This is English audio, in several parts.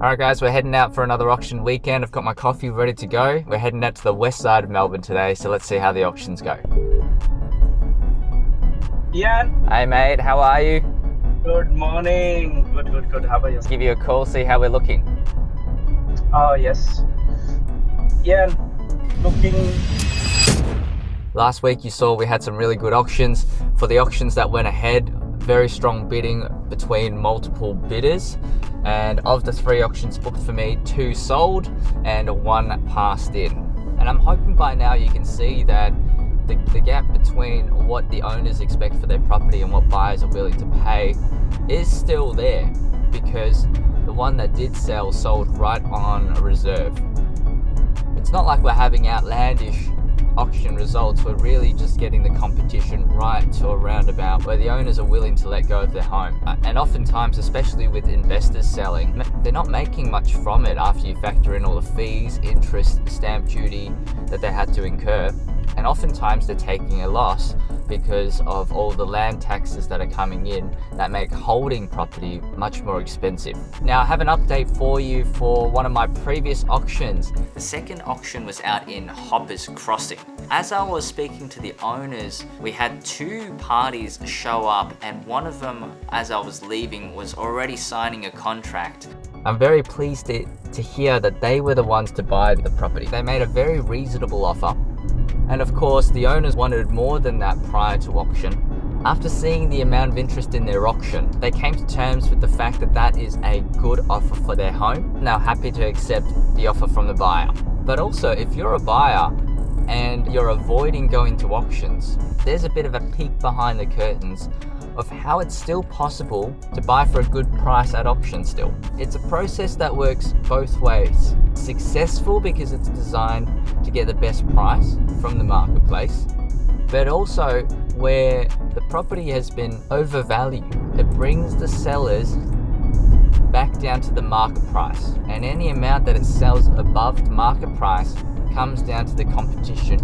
Alright guys, we're heading out for another auction weekend. I've got my coffee ready to go. We're heading out to the west side of Melbourne today, so let's see how the auctions go. Ian. Hey mate, how are you? Good morning. Good. How are you? Let's give you a call, see how we're looking. Oh, yes. Ian, looking... Last week you saw we had some really good auctions. For the auctions that went ahead, very strong bidding between multiple bidders. And of the 3 auctions booked for me, 2 sold and 1 passed in. And I'm hoping by now you can see that the gap between what the owners expect for their property and what buyers are willing to pay is still there, because the one that did sell sold right on reserve. It's not like we're having outlandish auction results, we're really just getting the competition right to a roundabout where the owners are willing to let go of their home. And oftentimes, especially with investors selling, they're not making much from it after you factor in all the fees, interest, stamp duty that they had to incur. And oftentimes they're taking a loss because of all the land taxes that are coming in that make holding property much more expensive. Now I have an update for you for one of my previous auctions. The second auction was out in Hoppers Crossing. As I was speaking to the owners, we had 2 parties show up, and one of them, as I was leaving, was already signing a contract. I'm very pleased to hear that they were the ones to buy the property. They made a very reasonable offer. And of course, the owners wanted more than that prior to auction. After seeing the amount of interest in their auction, they came to terms with the fact that that is a good offer for their home. Now happy to accept the offer from the buyer. But also, if you're a buyer and you're avoiding going to auctions, there's a bit of a peek behind the curtains of how it's still possible to buy for a good price at auction still. It's a process that works both ways. Successful because it's designed to get the best price from the marketplace, but also where the property has been overvalued. It brings the sellers back down to the market price, and any amount that it sells above the market price comes down to the competition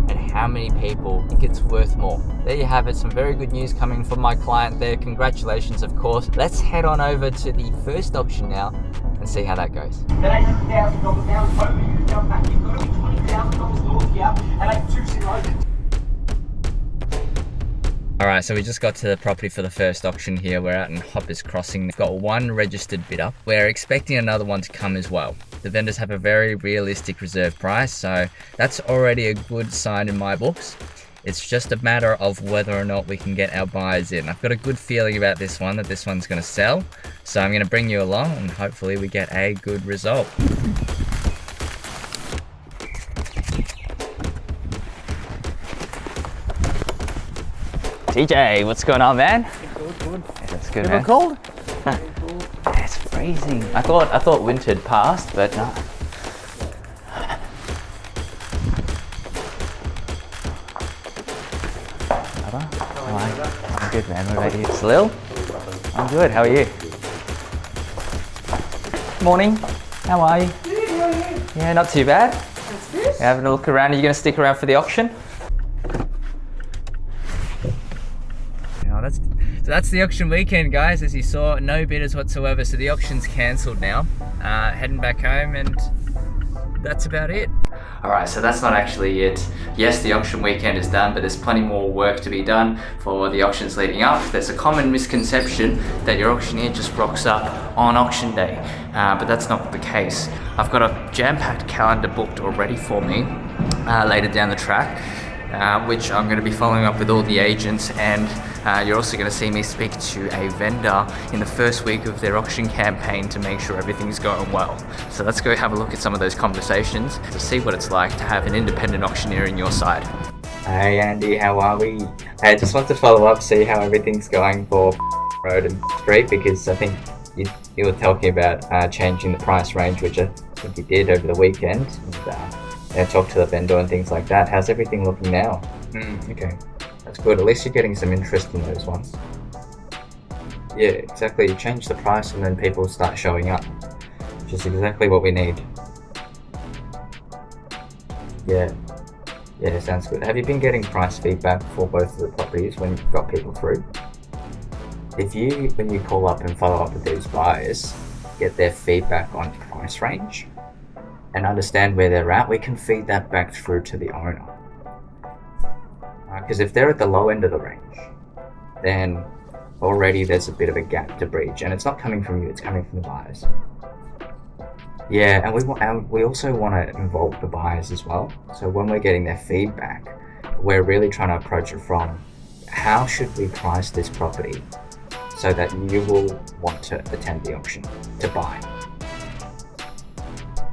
and how many people think it's worth more. There you have it, some very good news coming from my client there. Congratulations, of course. Let's head on over to the first auction now and see how that goes. That $80,000 down, hopefully you jump back. You've got to be $20,000 north here and 820. Alright, so we just got to the property for the first auction here. We're out in Hoppers Crossing. We've got 1 registered bidder. We're expecting another one to come as well. The vendors have a very realistic reserve price, so that's already a good sign in my books. It's just a matter of whether or not we can get our buyers in. I've got a good feeling about this one, that this one's going to sell. So I'm going to bring you along and hopefully we get a good result. TJ, what's going on, man? Good. Yeah, that's good, You man. ever cold? It's freezing. I thought winter had passed, but no. I'm good, man. What about you? Salil? I'm good. How are you? Morning. How are you? Yeah, not too bad. You having a look around? Are you going to stick around for the auction? So that's the auction weekend, guys. As you saw, no bidders whatsoever. So the auction's cancelled now. Heading back home, and that's about it. Alright, so that's not actually it. Yes, the auction weekend is done, but there's plenty more work to be done for the auctions leading up. There's a common misconception that your auctioneer just rocks up on auction day, but that's not the case. I've got a jam-packed calendar booked already for me later down the track, which I'm going to be following up with all the agents, and you're also going to see me speak to a vendor in the first week of their auction campaign to make sure everything's going well. So let's go have a look at some of those conversations to see what it's like to have an independent auctioneer in your side. Hey Andy, how are we? Hey, I just want to follow up, see how everything's going for Road and Street, because I think you were talking about changing the price range, which I think you did over the weekend. And talk to the vendor and things like that. How's everything looking now? Okay, that's good. At least you're getting some interest in those ones. Yeah, exactly. You change the price and then people start showing up, which is exactly what we need. Yeah, sounds good. Have you been getting price feedback for both of the properties when you've got people through? When you call up and follow up with these buyers, get their feedback on price range and understand where they're at, we can feed that back through to the owner. Because if they're at the low end of the range, then already there's a bit of a gap to bridge, and it's not coming from you, it's coming from the buyers. Yeah, and we also want to involve the buyers as well. So when we're getting their feedback, we're really trying to approach it from how should we price this property so that you will want to attend the auction to buy.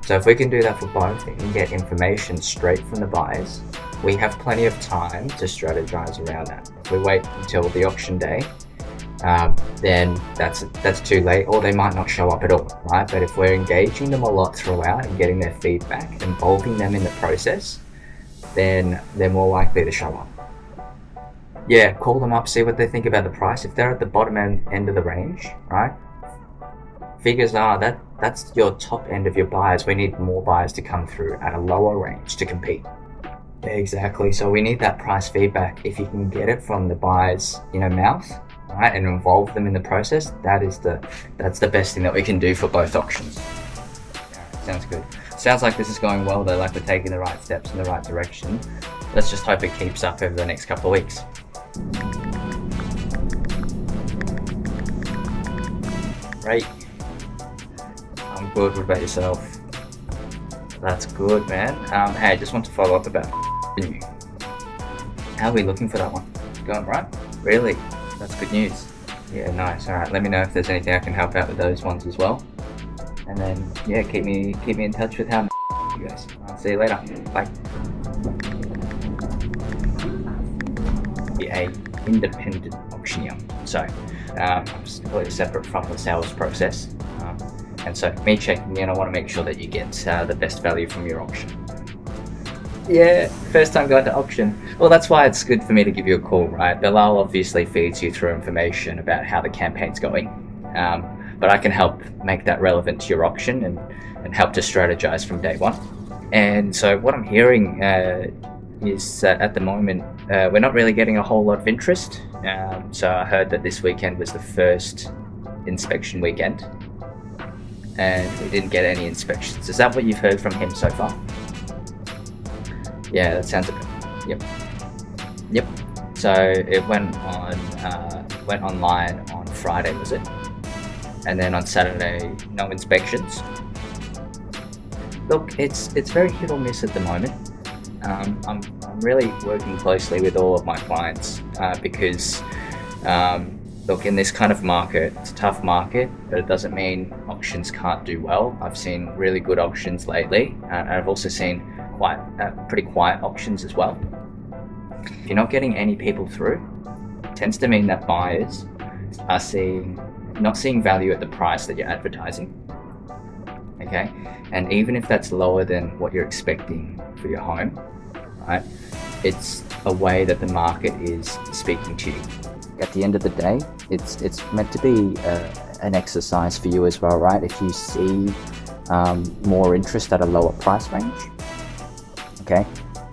So if we can do that for both and get information straight from the buyers, we have plenty of time to strategize around that. If we wait until the auction day, then that's too late, or they might not show up at all, right? But if we're engaging them a lot throughout and getting their feedback, involving them in the process, then they're more likely to show up. Yeah, call them up, see what they think about the price. If they're at the bottom end of the range, right? Figures are that's your top end of your buyers. We need more buyers to come through at a lower range to compete. Yeah, exactly. So we need that price feedback. If you can get it from the buyer's mouth, right, and involve them in the process, that's the best thing that we can do for both auctions. Yeah, sounds good. Sounds like this is going well though, like we're taking the right steps in the right direction. Let's just hope it keeps up over the next couple of weeks. Great. I'm good. What about yourself? That's good, man. Hey, I just want to follow up about you. How are we looking for that one? Going right? Really? That's good news. Yeah, nice. All right, let me know if there's anything I can help out with those ones as well. And then, yeah, keep me in touch with how you guys. I'll see you later. Bye. Be a independent auctioneer. So, I'm completely separate from the sales process. And so, me checking in, I want to make sure that you get the best value from your auction. Yeah, first time going to auction. Well, that's why it's good for me to give you a call, right? Bilal obviously feeds you through information about how the campaign's going, but I can help make that relevant to your auction and help to strategize from day one. And so what I'm hearing is that at the moment, we're not really getting a whole lot of interest. So I heard that this weekend was the first inspection weekend, and we didn't get any inspections. Is that what you've heard from him so far? Yeah, that sounds good. Yep. So it went online on Friday, was it? And then on Saturday, no inspections. Look, it's very hit or miss at the moment. I'm really working closely with all of my clients because look, in this kind of market, it's a tough market, but it doesn't mean auctions can't do well. I've seen really good auctions lately, and I've also seen pretty quiet auctions as well. If you're not getting any people through, it tends to mean that buyers are not seeing value at the price that you're advertising. Okay, and even if that's lower than what you're expecting for your home, right? It's a way that the market is speaking to you. At the end of the day, it's meant to be an exercise for you as well, right? If you see more interest at a lower price range, okay,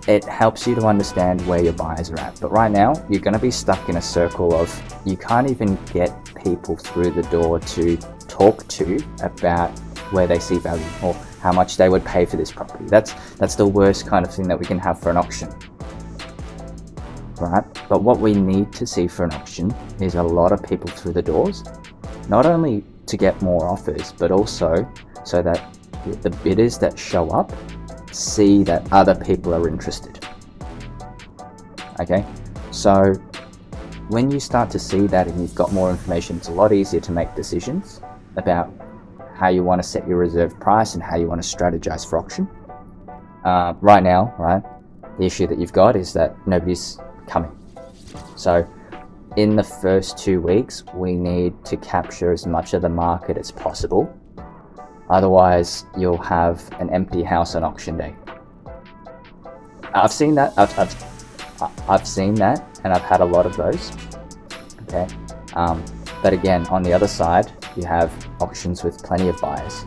it helps you to understand where your buyers are at. But right now, you're going to be stuck in a circle of you can't even get people through the door to talk to about where they see value or how much they would pay for this property. That's the worst kind of thing that we can have for an auction, right? But what we need to see for an auction is a lot of people through the doors, not only to get more offers, but also so that the bidders that show up see that other people are interested. Okay, so when you start to see that and you've got more information, it's a lot easier to make decisions about how you want to set your reserve price and how you want to strategize for auction. Right now, right, the issue that you've got is that nobody's coming. So in the first 2 weeks, we need to capture as much of the market as possible. Otherwise, you'll have an empty house on auction day. I've seen that. I've seen that, and I've had a lot of those. Okay, but again, on the other side, you have auctions with plenty of buyers.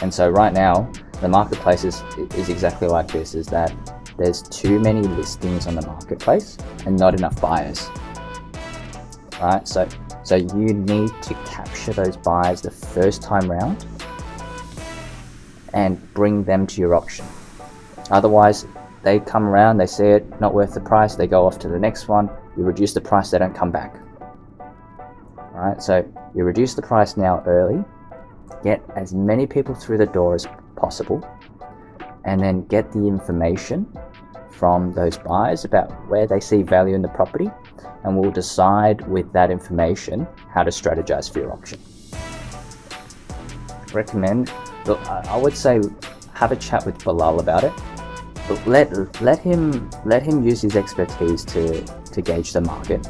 And so right now, the marketplace is exactly like this: is that there's too many listings on the marketplace and not enough buyers. Right? So So you need to capture those buyers the first time round and bring them to your auction. Otherwise, they come around, they see it, not worth the price, they go off to the next one, you reduce the price, they don't come back. Alright, so you reduce the price now early, get as many people through the door as possible, and then get the information from those buyers about where they see value in the property, and we'll decide with that information how to strategize for your auction. Recommend, look, I would say have a chat with Bilal about it, but let him use his expertise to gauge the market,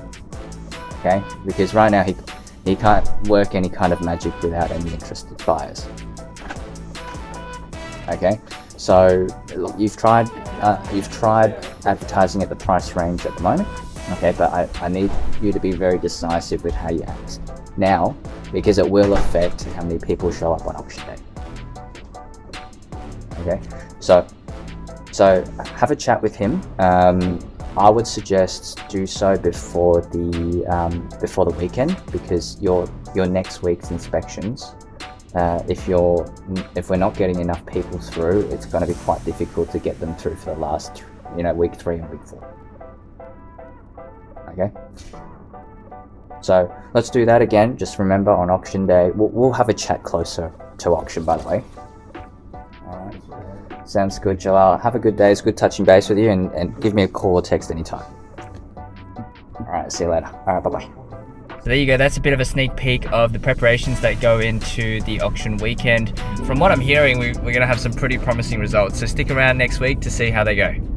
okay? Because right now he can't work any kind of magic without any interested buyers. Okay, so look, you've tried advertising at the price range at the moment. Okay, but I need you to be very decisive with how you act now, because it will affect how many people show up on auction day. Okay, so have a chat with him. I would suggest do so before the weekend, because your next week's inspections, if we're not getting enough people through, it's going to be quite difficult to get them through for the last week 3 and week 4. Okay, so let's do that again. Just remember, on auction day, we'll have a chat closer to auction, by the way. Alright, sounds good, Jalal. Have a good day. It's good touching base with you, and give me a call or text anytime. Alright, see you later. Alright, bye-bye. So there you go, that's a bit of a sneak peek of the preparations that go into the auction weekend. From what I'm hearing, we're going to have some pretty promising results, so stick around next week to see how they go.